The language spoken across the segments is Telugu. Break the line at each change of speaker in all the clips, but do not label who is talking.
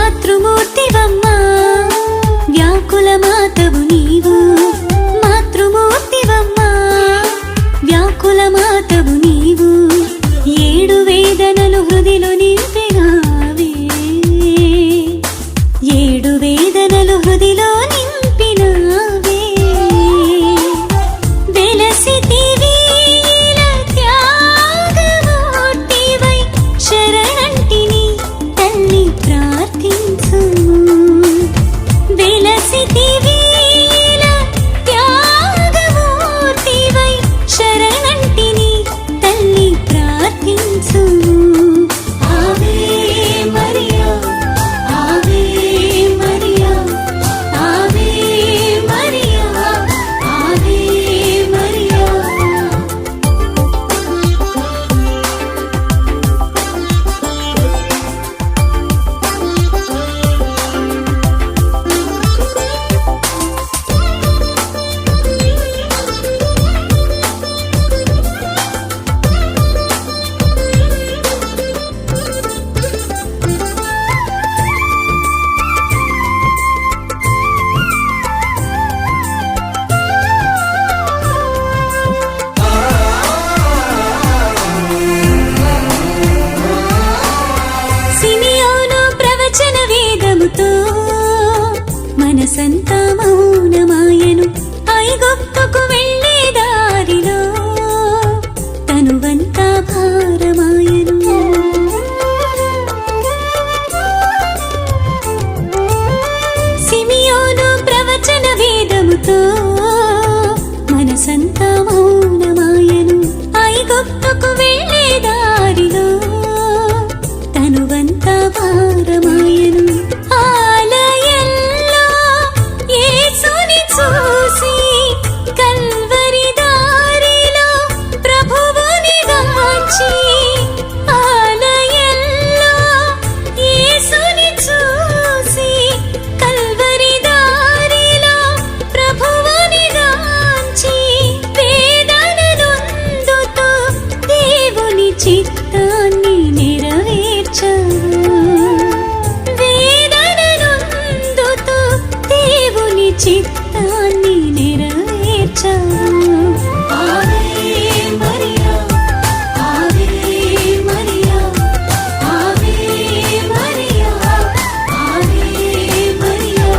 మాతృమూర్తివమ్మా వ్యాకుల మాతవు నీవు, మాతృమూర్తివమ్మా వ్యాకుల మాతవు నీవు, ఏడు వేదనలు హృదిలో నింపినావే, ఏడు వేదనలు హృదిలో నింపినావే, వెలసితివి ఇలా త్యాగమూర్తివై శరణంటిని తల్లి ప్రార్థించుము, వెలసితివి ఇలా త్యాగమూర్తివై శరణంటిని తల్లి ప్రార్థించుము. ఆవే మరియా, ఆవే మరియా, ఆవే మరియా, ఆవే మరియా. సిమియోను ప్రవచన వేదముతో మనసంతా మౌనమాయను, ఐగుప్తుకు వెళ్ళే దారిలో తనువంతా భారమాయను. సిమియోను ప్రవచన వేదముతో మనసంతా మౌనమాయను, ఐగుప్తుకు వెళ్ళే దారిలో తనువంతా భారమాయను. ఆలయంలో యేసుని చూసి కల్వరి దారిలో ప్రభువుని గాంచి, ఆలయంలో యేసుని చూసి కల్వరి దారిలో ప్రభువుని గాంచి, వేదననొందుతూ దేవుని చిత్తాన్ని నెరవేర్చవు, వేదననొందుతూ దేవుని చిత్తాన్ని నెరవేర్చవు. ఆవే మరియా, ఆవే మరియా, ఆవే మరియా, ఆవే మరియా.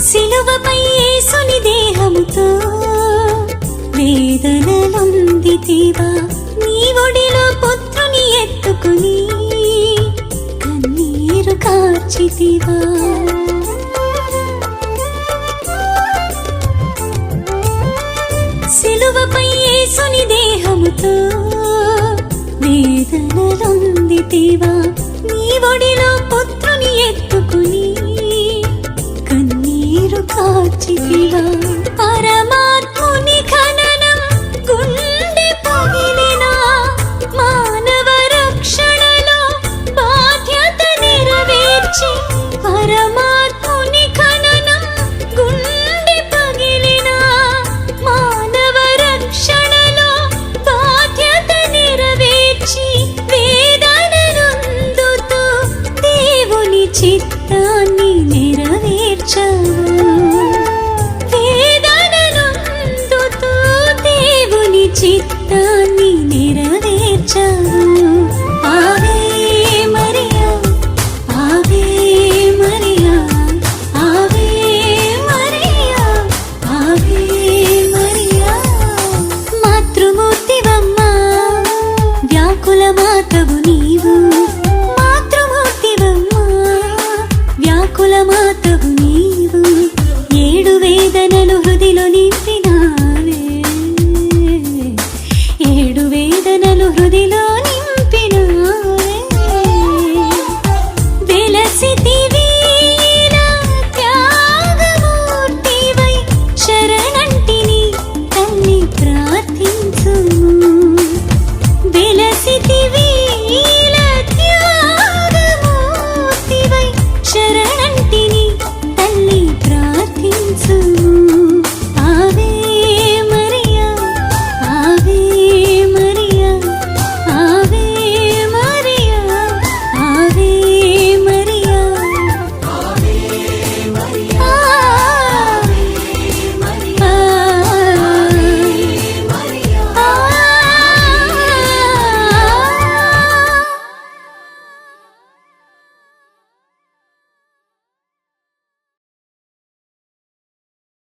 సిలువపై యేసుని దేహముతో వేదనలొందితివా, నీ ఒడిలో పుత్రుని ఎత్తుకుని కన్నీరు కార్చితివా. సిలువపై యేసుని దేహముతో వేదనలొందితివా, నీ ఒడిలో పుత్రుని ఎత్తుకుని కన్నీరు కార్చితివా. పరమాత్ముని ఖననం గుండె పగిలిన మానవ రక్షణలో బాధ్యత నెరవేర్చి, పరమాత్ముని ఖననం గుండె పగిలిన మానవ రక్షణలో బాధ్యత నెరవేర్చి, వేదననొందుతూ దేవుని చిత్తాన్ని నెరవేర్చవు.